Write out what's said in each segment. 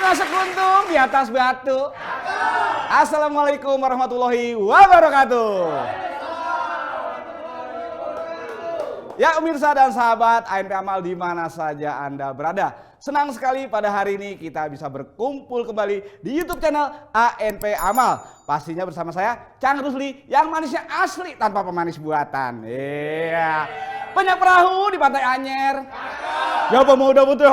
Mana sekuntum di atas batu? Assalamualaikum warahmatullahi wabarakatuh. Ya pemirsa dan sahabat ANP Amal di mana saja Anda berada. Senang sekali pada hari ini kita bisa berkumpul kembali di YouTube channel ANP Amal. Pastinya bersama saya Cang Rusli yang manisnya asli tanpa pemanis buatan. Iya. Banyak perahu di Pantai Anyer. Ya pemuda putih.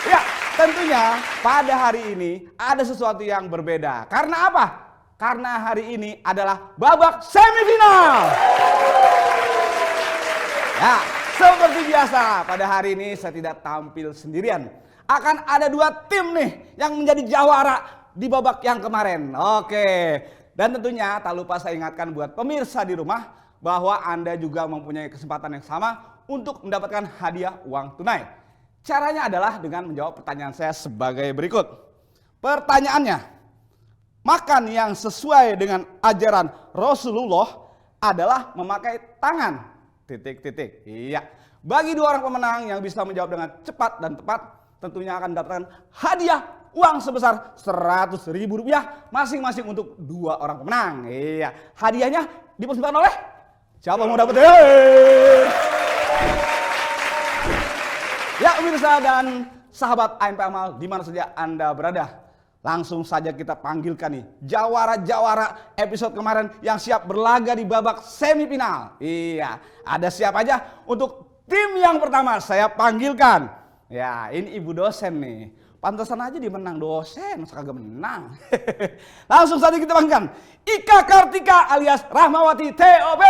Ya tentunya pada hari ini ada sesuatu yang berbeda. Karena apa? Karena hari ini adalah babak semifinal. Ya, seperti biasa pada hari ini saya tidak tampil sendirian. Akan ada dua tim nih yang menjadi jawara di babak yang kemarin. Oke, dan tentunya tak lupa saya ingatkan buat pemirsa di rumah bahwa Anda juga mempunyai kesempatan yang sama untuk mendapatkan hadiah uang tunai. Caranya adalah dengan menjawab pertanyaan saya sebagai berikut. Pertanyaannya, makan yang sesuai dengan ajaran Rasulullah adalah memakai tangan. Titik. Iya. Bagi dua orang pemenang yang bisa menjawab dengan cepat dan tepat, tentunya akan mendapatkan hadiah uang sebesar Rp100.000 masing-masing untuk dua orang pemenang. Iya. Hadiahnya dipersembahkan oleh siapa mau dapetin? Ya pemirsa dan sahabat ANP Amal di mana saja Anda berada. Langsung saja kita panggilkan nih jawara-jawara episode kemarin yang siap berlaga di babak semifinal. Iya, ada siapa aja? Untuk tim yang pertama saya panggilkan. Ya, ini ibu dosen nih. Pantesan aja dia menang dosen, masa kagak menang. Langsung saja kita panggilkan Ika Kartika alias Rahmawati TOP.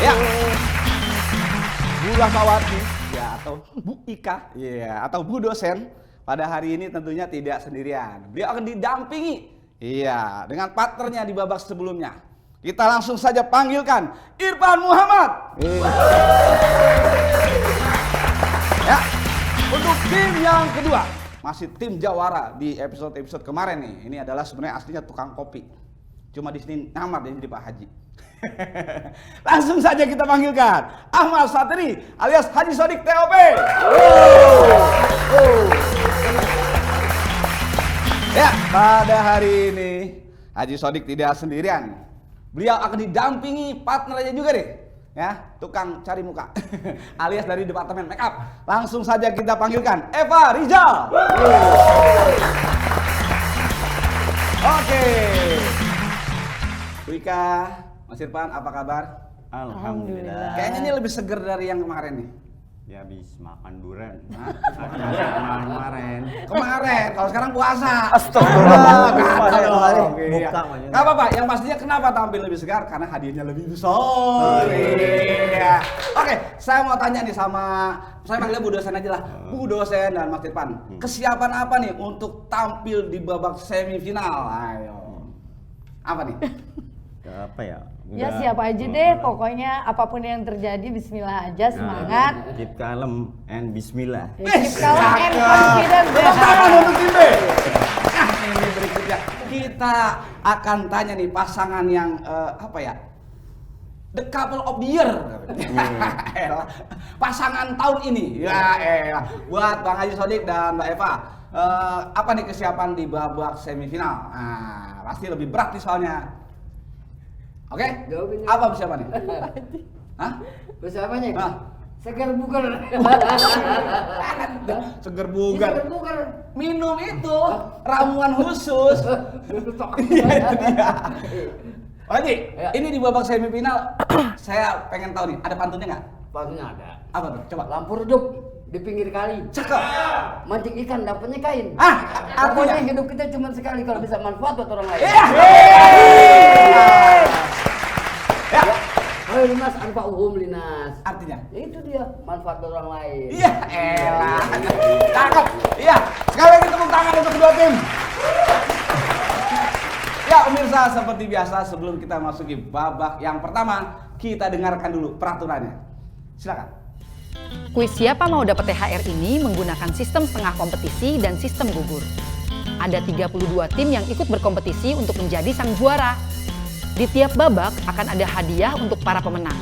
Ya, Bu Rahmawati. Atau Bu Ika, atau Bu dosen pada hari ini tentunya tidak sendirian. Beliau akan didampingi, dengan partnernya di babak sebelumnya. Kita langsung saja panggilkan Irfan Muhammad. Ya, untuk tim yang kedua masih tim jawara di episode kemarin nih. Ini adalah sebenarnya aslinya tukang kopi. Cuma di sini nyamar jadi Pak Haji. Langsung saja kita panggilkan Ahmad Satri alias Haji Sodik TOP. Ya, pada hari ini Haji Sodik tidak sendirian. Beliau akan didampingi partnernya juga nih, tukang cari muka alias dari departemen make up. Langsung saja kita panggilkan Eva Rizal. Oke. Bu Ika, Mas Irfan, apa kabar? Alhamdulillah. Kayaknya ini lebih seger dari yang kemarin nih. Ya habis makan durian. Kemarin, kalau sekarang puasa. Astagfirullah. Gak apa-apa, yang pastinya kenapa tampil lebih segar? Karena hadiahnya lebih besar. Iya. Oke, saya mau tanya nih saya panggilnya Bu dosen aja lah. Bu dosen dan Mas Irfan, kesiapan apa nih untuk tampil di babak semifinal? Ayo. Apa nih? Apa ya? Ya siapa aja deh, pokoknya apapun yang terjadi bismillah aja, semangat. Keep calm and bismillah. Keep calm and confident. Tangan untuk tim B. Nah ini berikutnya kita akan tanya nih pasangan yang the couple of the year. Pasangan tahun ini. Buat Bang Haji Sodik dan Mbak Eva. Apa nih kesiapan di babak semifinal? Nah, pasti lebih berat nih soalnya. Oke? Apa persiapannya? Hah? Persiapannya? Hah? Segar bugar. Seger bugar. Minum itu ramuan khusus. Iya itu dia. Pak Haji, ini di babak semifinal saya pengen tahu nih, ada pantunnya nggak? Pantunnya ada. Apa tuh? Coba. Lampu redup di pinggir kali. Cakep. Mancing ikan dapatnya kain. Artinya Pokoknya hidup kita cuma sekali, kalau bisa manfaat buat orang lain. Ya. Hei Linas, anfa'uhum Linas. Artinya? Ya itu dia, manfaat buat orang lain. Iya, elah. Cakep. Iya, sekali lagi tepuk tangan untuk kedua tim. Ya, pemirsa, seperti biasa sebelum kita masuki babak yang pertama, kita dengarkan dulu peraturannya. Silakan. Kuis Siapa Mau Dapat THR ini menggunakan sistem setengah kompetisi dan sistem gugur. Ada 32 tim yang ikut berkompetisi untuk menjadi sang juara. Di tiap babak akan ada hadiah untuk para pemenang.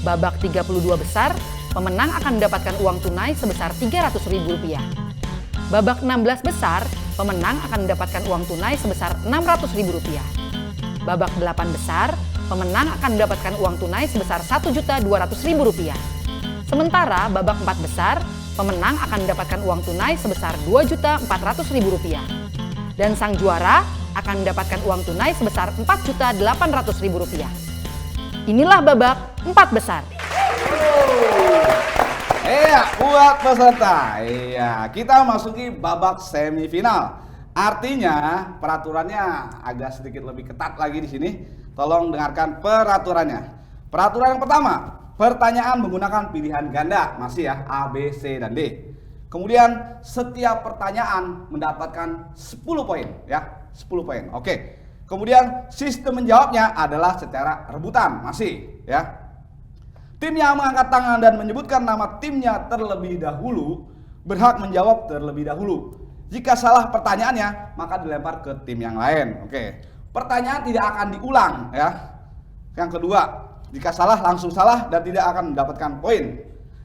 Babak 32 besar, pemenang akan mendapatkan uang tunai sebesar Rp300.000. Babak 16 besar, pemenang akan mendapatkan uang tunai sebesar Rp600.000. Babak 8 besar, pemenang akan mendapatkan uang tunai sebesar Rp1.200.000. Sementara babak 4 besar, pemenang akan mendapatkan uang tunai sebesar Rp2.400.000. Dan sang juara akan mendapatkan uang tunai sebesar Rp4.800.000. Inilah babak 4 besar. Iya, buat peserta. Iya, kita masuki babak semifinal. Artinya peraturannya agak sedikit lebih ketat lagi di sini. Tolong dengarkan peraturannya. Peraturan yang pertama, pertanyaan menggunakan pilihan ganda, masih ya, A, B, C, dan D. Kemudian setiap pertanyaan mendapatkan 10 poin, ya, 10 poin. Oke. Kemudian sistem menjawabnya adalah secara rebutan, masih, ya. Tim yang mengangkat tangan dan menyebutkan nama timnya terlebih dahulu berhak menjawab terlebih dahulu. Jika salah pertanyaannya, maka dilempar ke tim yang lain. Oke. Pertanyaan tidak akan diulang, ya. Yang kedua, jika salah langsung salah dan tidak akan mendapatkan poin.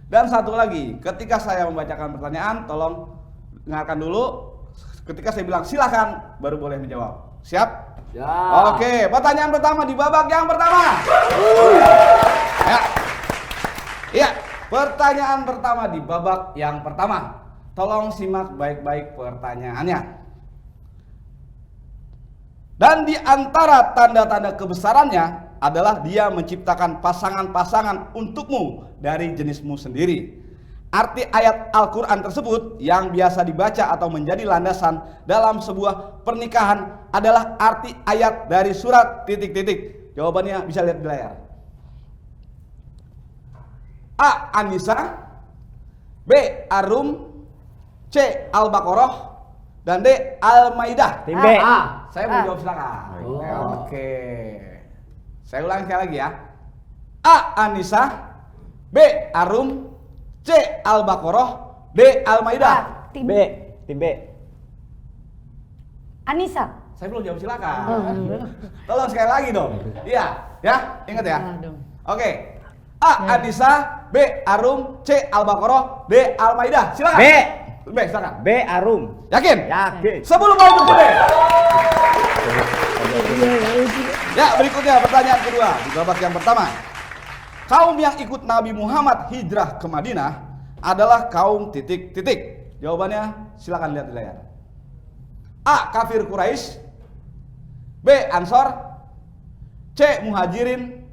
Dan satu lagi, ketika saya membacakan pertanyaan, tolong dengarkan dulu. Ketika saya bilang silakan, baru boleh menjawab. Siap? Ya. Oke, pertanyaan pertama di babak yang pertama. Ya. Iya, pertanyaan pertama di babak yang pertama. Tolong simak baik-baik pertanyaannya. Dan di antara tanda-tanda kebesarannya adalah dia menciptakan pasangan-pasangan untukmu dari jenismu sendiri. Arti ayat Al-Quran tersebut yang biasa dibaca atau menjadi landasan dalam sebuah pernikahan adalah arti ayat dari surat ... Jawabannya bisa lihat di layar. A. An-Nisa, B. Ar-Rum, C. Al-Baqarah, dan D. Al-Maidah. Tim B. Saya mau jawab silakan. Oh. Oke. Saya ulangi sekali lagi ya. A. An-Nisa, B. Ar-Rum, C. Al-Baqarah, D. Al-Maidah. Tim B. Tim B. Anissa. Saya belum jawab silakan. Tolong sekali lagi dong. Iya, ya, ingat ya. Oke. A. An-Nisa, B. Ar-Rum, C. Al-Baqarah, D. Al-Maidah. Silakan. B. B, silakan. B. Arum. Yakin? Yakin. 10 poin untuk B. Ya, berikutnya pertanyaan kedua di babak yang pertama. Kaum yang ikut Nabi Muhammad hijrah ke Madinah adalah kaum ... Jawabannya silakan lihat di layar. A. Kafir Quraisy, B. Ansor, C. Muhajirin,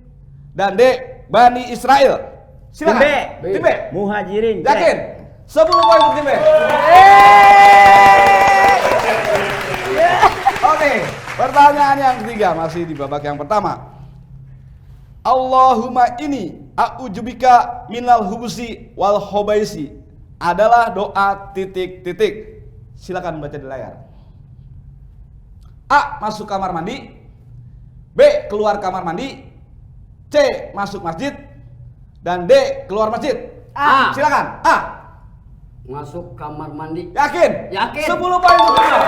dan D. Bani Israel. Silakan. Tim B. Tim B. Muhajirin. Yakin? 10 poin untuk tim B. Oke, pertanyaan yang ketiga masih di babak yang pertama. Allahumma ini a'udzubika minal hubusi wal khobaisi adalah doa ... Silakan baca di layar. A. Masuk kamar mandi, B. Keluar kamar mandi, C. Masuk masjid, dan D. Keluar masjid. A. Silakan. A. Masuk kamar mandi. Yakin? Yakin. 10 poin untuk kita.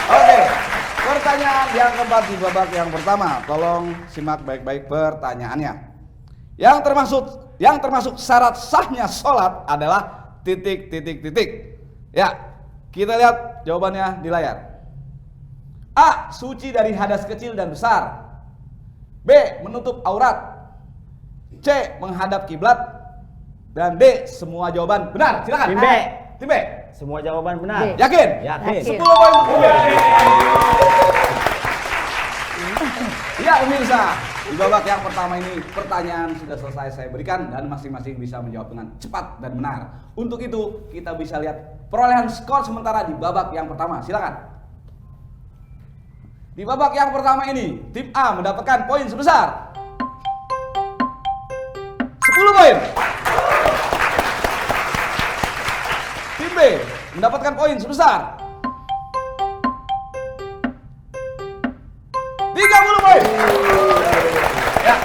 Oke. Pertanyaan yang keempat di babak yang pertama. Tolong simak baik-baik pertanyaannya. Yang termasuk syarat sahnya sholat adalah ... Ya, kita lihat jawabannya di layar. A. Suci dari hadas kecil dan besar, B. Menutup aurat, C. Menghadap kiblat, dan D. Semua jawaban benar. Silakan. Tim B. Tim B. Semua jawaban benar. B. Yakin? Yakin. 10 poin untuk tim B. Ya, pemirsa, di babak yang pertama ini pertanyaan sudah selesai saya berikan dan masing-masing bisa menjawab dengan cepat dan benar. Untuk itu kita bisa lihat perolehan skor sementara di babak yang pertama. Silakan. Di babak yang pertama ini tim A mendapatkan poin sebesar 10 poin. Tim B mendapatkan poin sebesar 30 poin. Ya.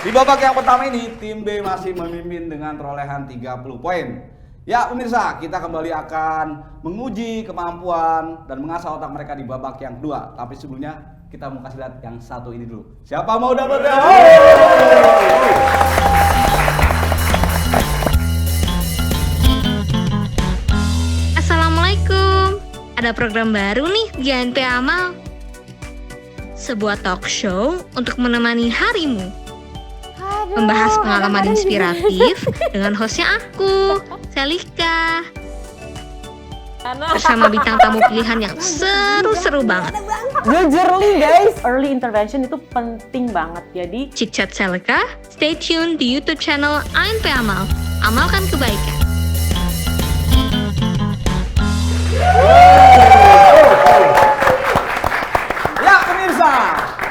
Di babak yang pertama ini tim B masih memimpin dengan perolehan 30 poin. Ya pemirsa, kita kembali akan menguji kemampuan dan mengasah otak mereka di babak yang kedua. Tapi sebelumnya kita mau kasih lihat yang satu ini dulu. Siapa mau dapatnya? Assalamualaikum. Ada program baru nih di ANP Amal. Sebuah talk show untuk menemani harimu. Membahas pengalaman inspiratif dengan hostnya aku, Selika. Bersama bintang tamu pilihan yang seru-seru banget. Jujur nih guys, early intervention itu penting banget. Jadi Chit-chat Selika, stay tune di YouTube channel ANP Amal. Amalkan kebaikan. Ya pemirsa,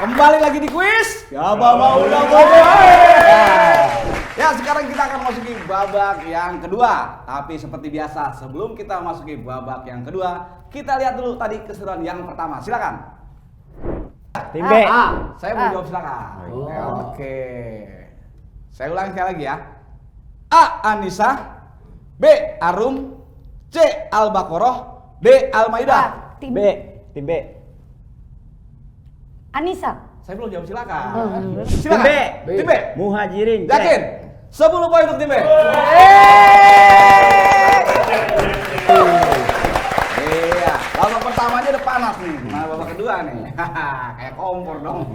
kembali lagi di kuis. Siapa mau dapat? Ya sekarang kita akan masuki babak yang kedua. Tapi seperti biasa, sebelum kita masuki babak yang kedua, kita lihat dulu tadi keseruan yang pertama. Silakan. Tim B. Saya mau jawab silakan. Oke. Saya ulangi sekali lagi ya. A. Anissa, B. Arum, C. Al-Baqarah, D. Al-Maidah. Tim B. Tim B. Anissa. Saya belum jawab silakan. Tim Silakan. B. Tim B. Muhajirin. C. Yakin? 10 poin untuk tim B. Iya, babak pertamanya udah panas nih. Mana babak kedua nih? Kayak kompor dong.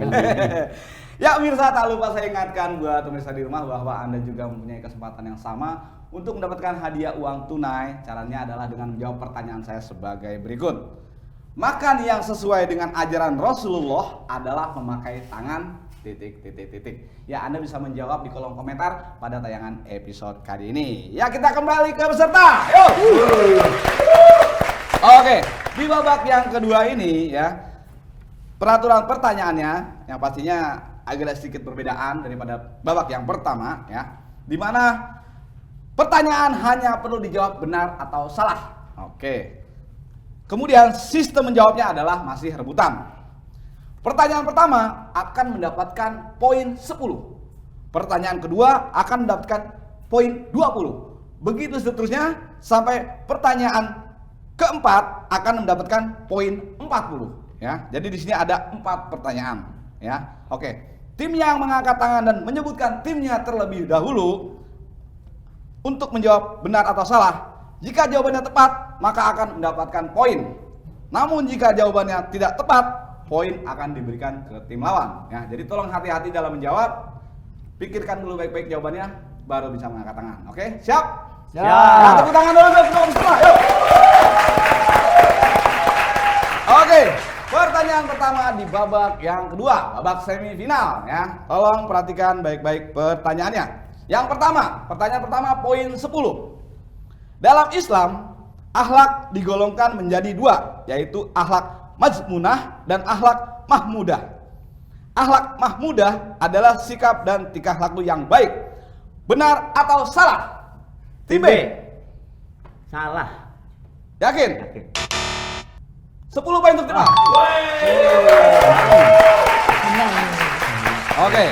Ya pemirsa, tak lupa saya ingatkan buat pemirsa di rumah bahwa Anda juga mempunyai kesempatan yang sama untuk mendapatkan hadiah uang tunai. Caranya adalah dengan menjawab pertanyaan saya sebagai berikut. Makan yang sesuai dengan ajaran Rasulullah adalah memakai tangan ... Ya, Anda bisa menjawab di kolom komentar pada tayangan episode kali ini. Ya, kita kembali ke peserta. Yuk. Oke, di babak yang kedua ini ya, peraturan pertanyaannya yang pastinya agak sedikit perbedaan daripada babak yang pertama ya, di mana pertanyaan hanya perlu dijawab benar atau salah. Oke. Kemudian sistem menjawabnya adalah masih rebutan. Pertanyaan pertama akan mendapatkan poin 10. Pertanyaan kedua akan mendapatkan poin 20. Begitu seterusnya sampai pertanyaan keempat akan mendapatkan poin 40 ya. Jadi di sini ada 4 pertanyaan ya. Oke. Tim yang mengangkat tangan dan menyebutkan timnya terlebih dahulu untuk menjawab benar atau salah. Jika jawabannya tepat, maka akan mendapatkan poin. Namun jika jawabannya tidak tepat, poin akan diberikan ke tim lawan ya. Jadi tolong hati-hati dalam menjawab. Pikirkan dulu baik-baik jawabannya baru bisa mengangkat tangan. Oke? Siap? Siap. Nah, tepuk tangan dulu untuk semua. Yuk. Oke, pertanyaan pertama di babak yang kedua, babak semifinal ya. Tolong perhatikan baik-baik pertanyaannya. Yang pertama, pertanyaan pertama poin 10. Dalam Islam, akhlak digolongkan menjadi 2, yaitu akhlak mazmunah dan akhlak mahmudah. Akhlak mahmudah adalah sikap dan tingkah laku yang baik. Benar atau salah? Tim B. Salah. Yakin? Yakin. 10 poin untuk tim A. Oke.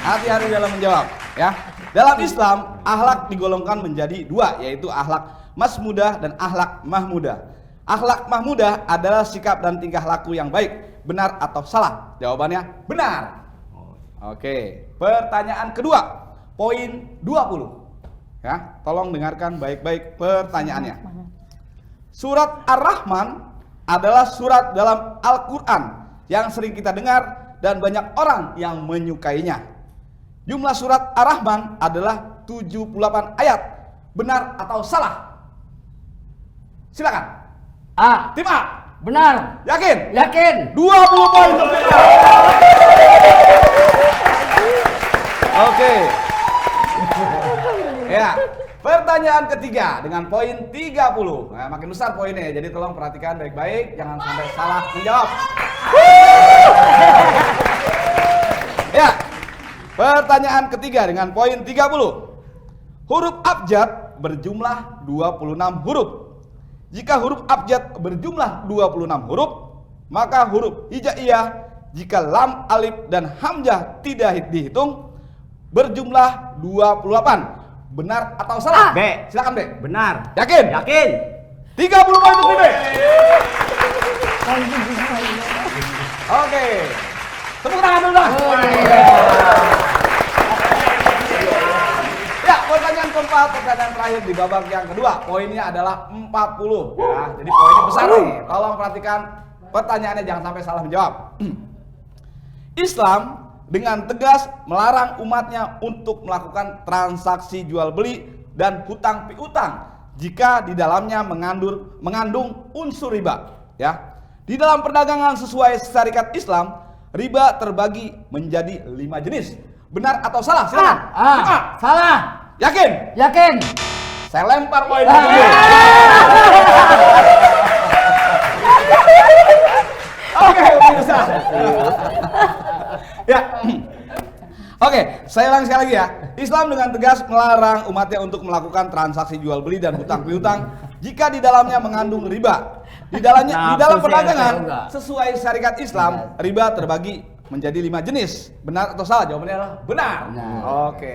Hati-hati dalam menjawab ya. Dalam Islam, akhlak digolongkan menjadi 2, yaitu akhlak mazmudah dan akhlak mahmudah. Akhlak mahmudah adalah sikap dan tingkah laku yang baik. Benar atau salah? Jawabannya benar. Oke, pertanyaan kedua, poin 20. Ya, tolong dengarkan baik-baik pertanyaannya. Surat Ar-Rahman adalah surat dalam Al-Quran yang sering kita dengar dan banyak orang yang menyukainya. Jumlah surat Ar-Rahman adalah 78 ayat. Benar atau salah? Silakan. A. Tim A. Benar. Yakin? Yakin. 20 poin untuk tim A. Oke. Ya, pertanyaan ketiga dengan poin 30. Nah, makin besar poinnya, jadi tolong perhatikan baik-baik, jangan sampai salah menjawab. Ya, pertanyaan ketiga dengan poin 30. Huruf abjad berjumlah 26 huruf. Jika huruf abjad berjumlah 26 huruf, maka huruf hijaiyah jika lam, alif, dan hamzah tidak dihitung berjumlah 28. Benar atau salah? B. Silakan B. Benar. Yakin? Yakin. 30 poin untuk B. Oke. Tepuk tangan dulu dong. Ya, pertanyaan keempat, pertanyaan terakhir di babak yang kedua. Poinnya adalah 40. Ya, jadi poinnya besar nih. Tolong perhatikan pertanyaannya, jangan sampai salah menjawab. Islam dengan tegas melarang umatnya untuk melakukan transaksi jual beli dan hutang piutang jika di dalamnya mengandung unsur riba. Ya, di dalam perdagangan sesuai syariat Islam, riba terbagi menjadi 5 jenis. Benar atau salah? Silakan. Salah. Yakin? Yakin. Saya lempar poin dulu. Oke, bisa. Ya. Oke, saya ulang sekali lagi ya. Islam dengan tegas melarang umatnya untuk melakukan transaksi jual beli dan hutang piutang jika di dalamnya mengandung riba. Di dalam perdagangan sesuai syariat Islam, riba terbagi menjadi 5 jenis. Benar atau salah? Jawabannya adalah benar. Oke.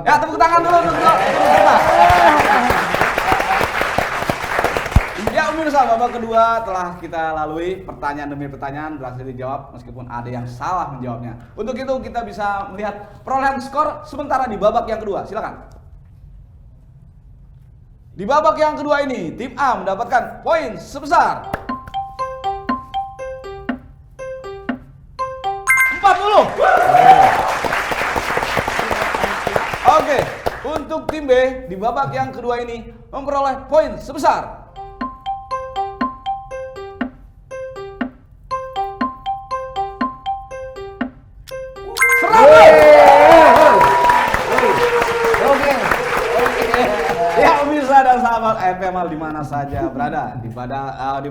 Ya, tepuk tangan dulu untuk kita. Ya, pemirsa, babak kedua telah kita lalui, pertanyaan demi pertanyaan berhasil dijawab meskipun ada yang salah menjawabnya. Untuk itu kita bisa melihat perolehan skor sementara di babak yang kedua. Silakan. Di babak yang kedua ini, tim A mendapatkan poin sebesar 40. Oke, untuk tim B di babak yang kedua ini memperoleh poin sebesar 100. Ya, pemirsa dan sahabat FPMAL di mana saja berada di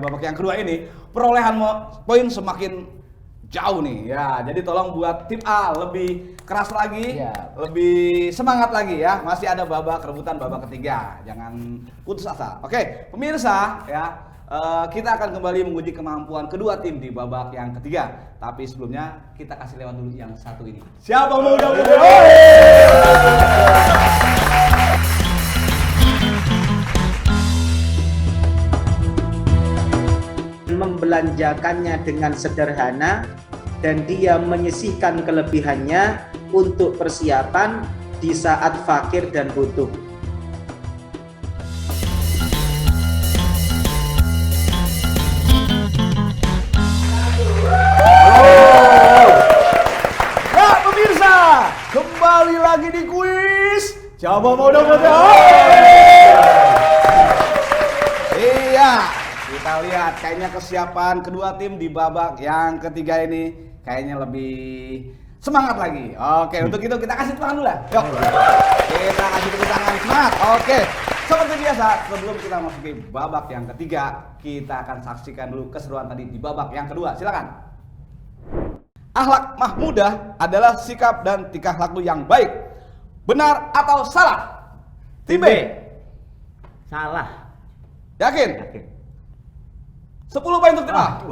babak yang kedua ini, perolehan poin semakin jauh nih. Ya, jadi tolong buat tim A lebih keras lagi, lebih semangat lagi ya. Masih ada rebutan babak ketiga. Jangan putus asa. Oke, pemirsa ya, kita akan kembali menguji kemampuan kedua tim di babak yang ketiga. Tapi sebelumnya kita kasih lewat dulu yang satu ini. Siapa mau dapat? Membelanjakannya dengan sederhana dan dia menyisihkan kelebihannya untuk persiapan di saat fakir dan butuh. Ya, pemirsa, kembali lagi di kuis. Siapa mau dapat? Iya. Kita lihat kayaknya kesiapan kedua tim di babak yang ketiga ini kayaknya lebih semangat lagi. Oke, untuk itu kita kasih tepuk tangan dulu ya. Yuk. Kita kasih tepuk tangan semangat. Oke. Seperti biasa, sebelum kita masuki babak yang ketiga, kita akan saksikan dulu keseruan tadi di babak yang kedua. Silakan. Akhlak mahmudah adalah sikap dan tingkah laku yang baik. Benar atau salah? Tim B. Salah. Yakin? Yakin. 10 poin untuk tim A.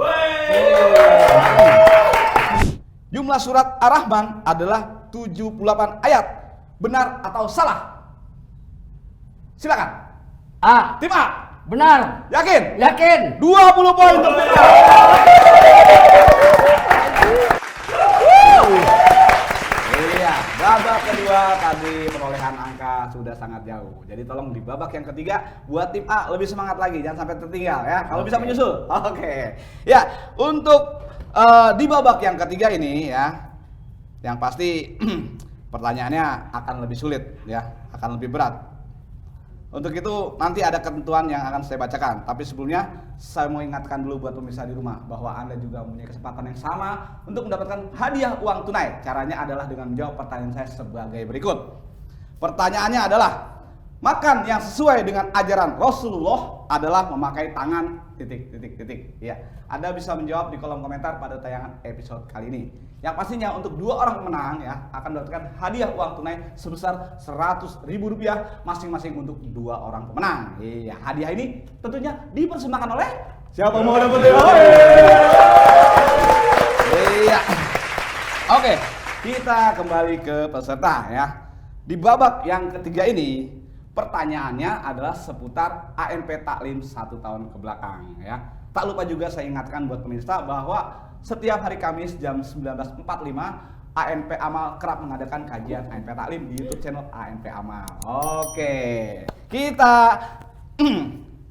Jumlah surat Ar-Rahman adalah 78 ayat. Benar atau salah? Silakan. A. Tim A. Benar. Yakin? Yakin. 20 poin untuk tim A. Iya, babak kedua tadi perolehan angka sudah sangat jauh. Jadi tolong di babak yang ketiga buat tim A lebih semangat lagi, jangan sampai tertinggal ya. Kalau bisa menyusul. Oke. Ya, untuk di babak yang ketiga ini ya, yang pasti pertanyaannya akan lebih sulit ya, akan lebih berat. Untuk itu nanti ada ketentuan yang akan saya bacakan. Tapi sebelumnya saya mau ingatkan dulu buat pemirsa di rumah bahwa Anda juga mempunyai kesempatan yang sama untuk mendapatkan hadiah uang tunai. Caranya adalah dengan menjawab pertanyaan saya sebagai berikut. Pertanyaannya adalah, makan yang sesuai dengan ajaran Rasulullah adalah memakai tangan ... Ya, Anda bisa menjawab di kolom komentar pada tayangan episode kali ini. Yang pastinya untuk 2 orang pemenang ya akan mendapatkan hadiah uang tunai sebesar Rp100.000 masing-masing untuk 2 orang pemenang. Iya, hadiah ini tentunya dipersembahkan oleh siapa mau dapat? Iya. Oke, kita kembali ke peserta ya. Di babak yang ketiga ini pertanyaannya adalah seputar ANP Taklim 1 tahun ke belakang ya. Tak lupa juga saya ingatkan buat pemirsa bahwa setiap hari Kamis jam 19.45 ANP Amal kerap mengadakan kajian ANP Taklim di YouTube channel ANP Amal. Oke, kita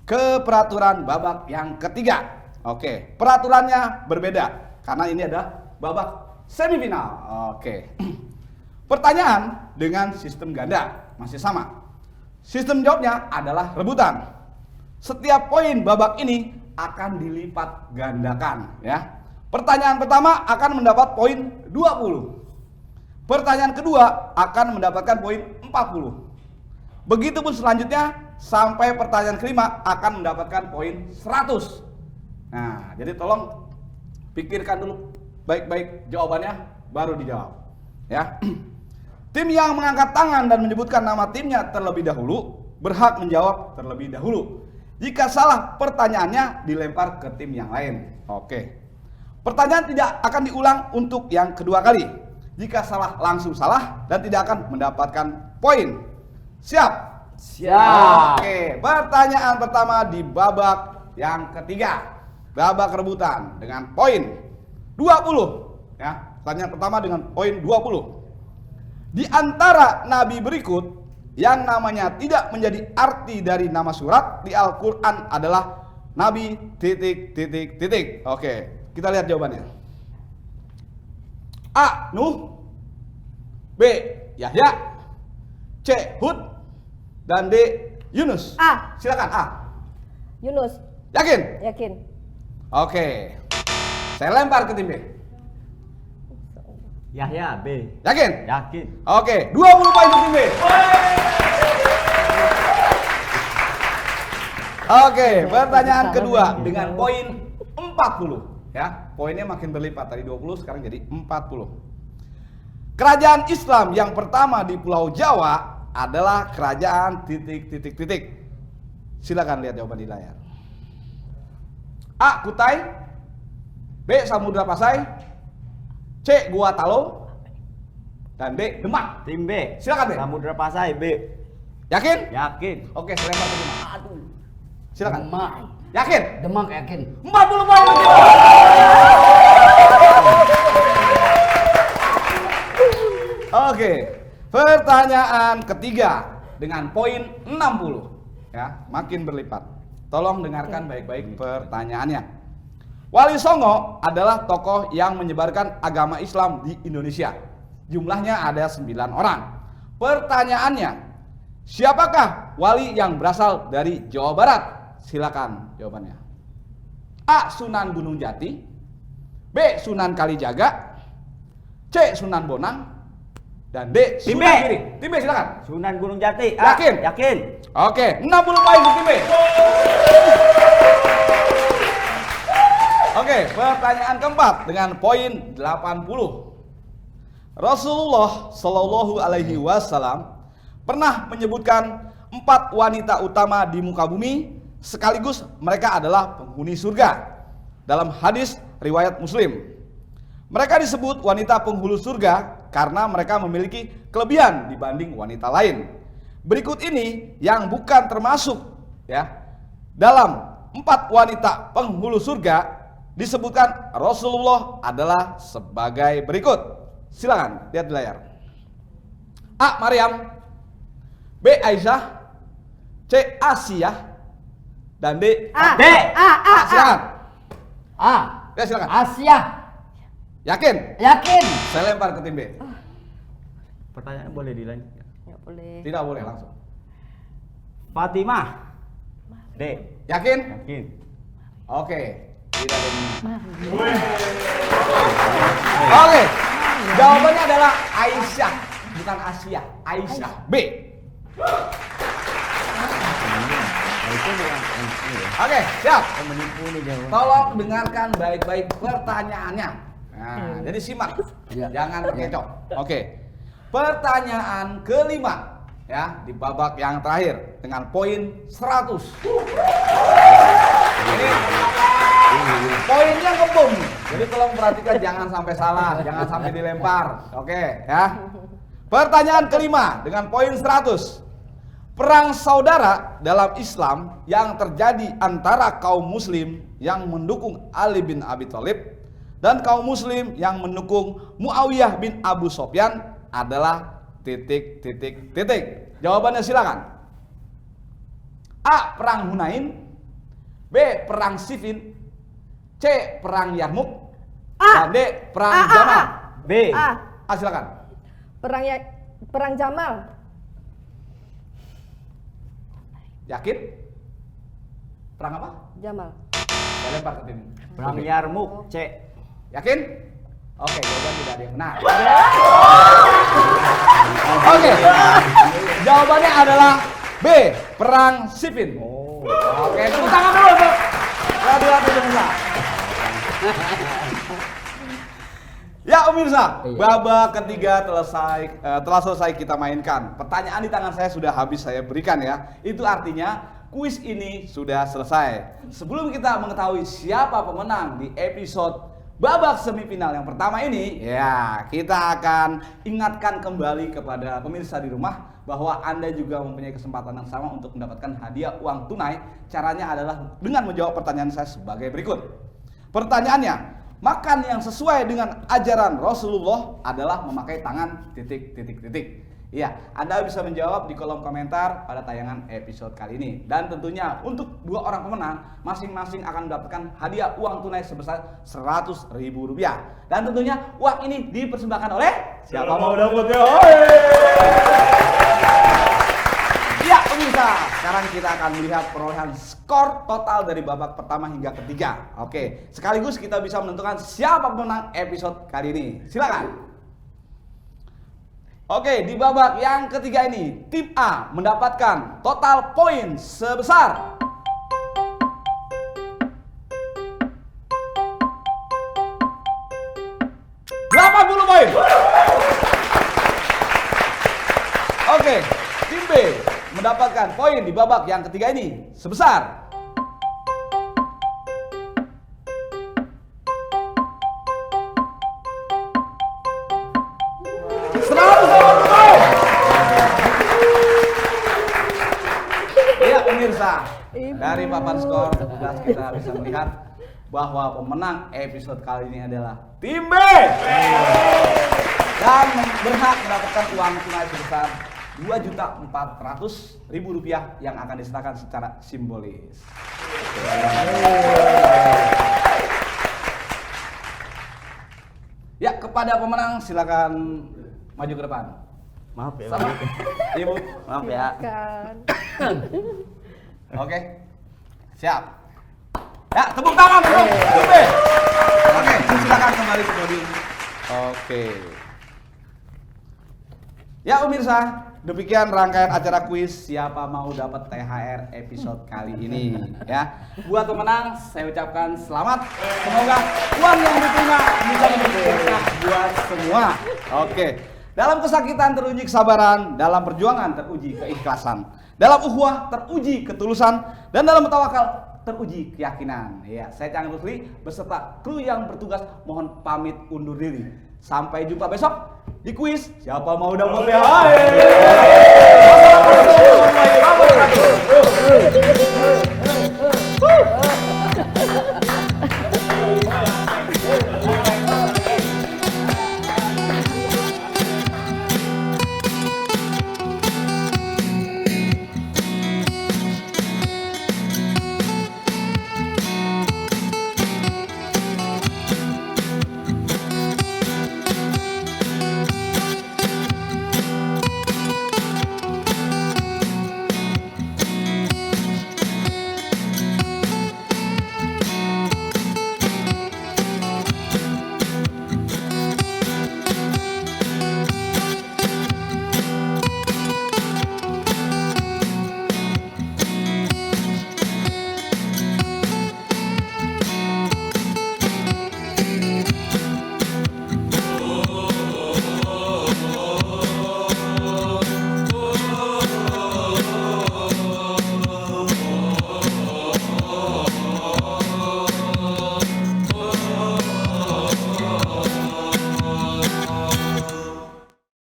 ke peraturan babak yang ketiga. Oke, peraturannya berbeda karena ini ada babak semifinal. Oke. Pertanyaan dengan sistem ganda masih sama. Sistem jawabnya adalah rebutan. Setiap poin babak ini akan dilipat gandakan ya. Pertanyaan pertama akan mendapat poin 20. Pertanyaan kedua akan mendapatkan poin 40. Begitupun selanjutnya sampai pertanyaan kelima akan mendapatkan poin 100. Nah, jadi tolong pikirkan dulu baik-baik jawabannya baru dijawab ya. Tim yang mengangkat tangan dan menyebutkan nama timnya terlebih dahulu berhak menjawab terlebih dahulu. Jika salah pertanyaannya dilempar ke tim yang lain. Oke. Pertanyaan tidak akan diulang untuk yang kedua kali. Jika salah langsung salah dan tidak akan mendapatkan poin. Siap? Siap. Oke, pertanyaan pertama di babak yang ketiga. Babak rebutan dengan poin 20 ya. Pertanyaan pertama dengan poin 20. Di antara nabi berikut yang namanya tidak menjadi arti dari nama surat di Al-Qur'an adalah nabi ... Oke, kita lihat jawabannya. A. Nuh, B. Yahya, C. Hud, dan D. Yunus. A. Silakan A. Yunus. Yakin? Yakin. Oke. Saya lempar ke tim B. Yahya B. Yakin? Yakin. Oke, 20 poin untuk tim B. Oke, pertanyaan kedua dengan poin 40 ya. Poinnya makin berlipat, tadi 20 sekarang jadi 40. Kerajaan Islam yang pertama di Pulau Jawa adalah kerajaan ... Silakan lihat jawaban di layar. A. Kutai, B. Samudra Pasai, C. Gua Talong, dan D. Demak. Tim B. Silakan B. Samudra Pasai B. Yakin? Yakin. Oke, saya lempar ke Demak. Aduh. Silakan. Demak. Yakin? Demak yakin. 40 poin. Oke, pertanyaan ketiga dengan poin 60 ya, makin berlipat. Tolong dengarkan baik-baik pertanyaannya. Wali Songo adalah tokoh yang menyebarkan agama Islam di Indonesia. Jumlahnya ada 9 orang. Pertanyaannya, siapakah wali yang berasal dari Jawa Barat? Silakan jawabannya. A. Sunan Gunung Jati, B. Sunan Kalijaga, C. Sunan Bonang, dan D. Tim B. Sunan Giri. Tim B silakan. Sunan Gunung Jati. Yakin? Yakin. Oke, 60 poin untuk tim B. Oke, pertanyaan keempat dengan poin 80. Rasulullah Shallallahu Alaihi Wasallam pernah menyebutkan 4 wanita utama di muka bumi sekaligus mereka adalah penghuni surga. Dalam hadis riwayat Muslim, mereka disebut wanita penghulu surga karena mereka memiliki kelebihan dibanding wanita lain. Berikut ini yang bukan termasuk ya dalam 4 wanita penghulu surga disebutkan Rasulullah adalah sebagai berikut. Silakan lihat di layar. A. Maryam, B. Aisyah, C. Asia, dan D. A. D. A. Silakan. A. Ya silakan. Asia. Yakin? Yakin. Saya lempar ke tim B. Pertanyaan boleh dilanjutkan. Nggak boleh. Tidak boleh langsung. Fatimah. D. Yakin? Yakin. Oke. Tidak ada ini. Oke. Jawabannya adalah Aisyah, bukan Asia. Aisyah. B. Oke, siap. Menipu nih jawaban. Tolong dengarkan baik-baik pertanyaannya. Nah, jadi simak, jangan terkecoh. Oke. Pertanyaan kelima ya di babak yang terakhir dengan poin 100. Ini poinnya ngebom. Jadi tolong perhatikan jangan sampai salah, jangan sampai dilempar. Oke, ya. Pertanyaan kelima dengan poin 100. Perang saudara dalam Islam yang terjadi antara kaum muslim yang mendukung Ali bin Abi Thalib dan kaum muslim yang mendukung Muawiyah bin Abu Sofyan adalah titik. Jawabannya silakan. A. Perang Hunain, B. Perang Siffin, C. Perang Yarmuk, dan D. Perang Jamal. B. Silakan. Perang Jamal. Yakin? Perang apa? Jamal. Saya lempar ke tim. Perang Yarmuk. C. Yakin? Oke, jawaban tidak ada yang benar. Oke, jawabannya adalah B. Perang Siffin. Oke, tepuk tangan dulu untuk Radio Indonesia. Ya pemirsa, babak ketiga telah selesai kita mainkan. Pertanyaan di tangan saya sudah habis saya berikan ya. Itu artinya kuis ini sudah selesai. Sebelum kita mengetahui siapa pemenang di episode babak semifinal yang pertama ini, ya kita akan ingatkan kembali kepada pemirsa di rumah bahwa Anda juga mempunyai kesempatan yang sama untuk mendapatkan hadiah uang tunai. Caranya adalah dengan menjawab pertanyaan saya sebagai berikut. Pertanyaannya, makan yang sesuai dengan ajaran Rasulullah adalah memakai tangan ... Iya, Anda bisa menjawab di kolom komentar pada tayangan episode kali ini. Dan tentunya untuk 2 orang pemenang, masing-masing akan mendapatkan hadiah uang tunai sebesar Rp100.000. Dan tentunya uang ini dipersembahkan oleh siapa mau dapatnya? Ya pemirsa, sekarang kita akan melihat perolehan skor total dari babak pertama hingga ketiga. Oke, sekaligus kita bisa menentukan siapa pemenang episode kali ini. Silakan. Oke, di babak yang ketiga ini, tim A mendapatkan total poin sebesar 80 poin. Oke, tim B mendapatkan poin di babak yang ketiga ini sebesar 100 poin. Iya pemirsa, dari papan skor petugas kita bisa melihat bahwa pemenang episode kali ini adalah tim B dan berhak mendapatkan uang tunai sebesar Rp2.400.000 yang akan diserahkan secara simbolis. Ya, kepada pemenang silakan maju ke depan. Maaf ya. Sama. Ibu, Maaf ya. oke, siap. Ya, tepuk tangan untuk tim B. Oke, silakan kembali ke podium. Oke. Ya pemirsa, demikian rangkaian acara kuis siapa mau dapat THR episode kali ini ya. Buat pemenang saya ucapkan selamat. Semoga uang yang diterima bisa menjadi berkah buat semua. Oke. Dalam kesakitan teruji kesabaran, dalam perjuangan teruji keikhlasan, dalam ukhuwah teruji ketulusan, dan dalam tawakal teruji keyakinan. Ya, saya Cang Rusli beserta kru yang bertugas mohon pamit undur diri. Sampai jumpa besok di kuis siapa mau dapat THR. Wassalamualaikum warahmatullahi wabarakatuh.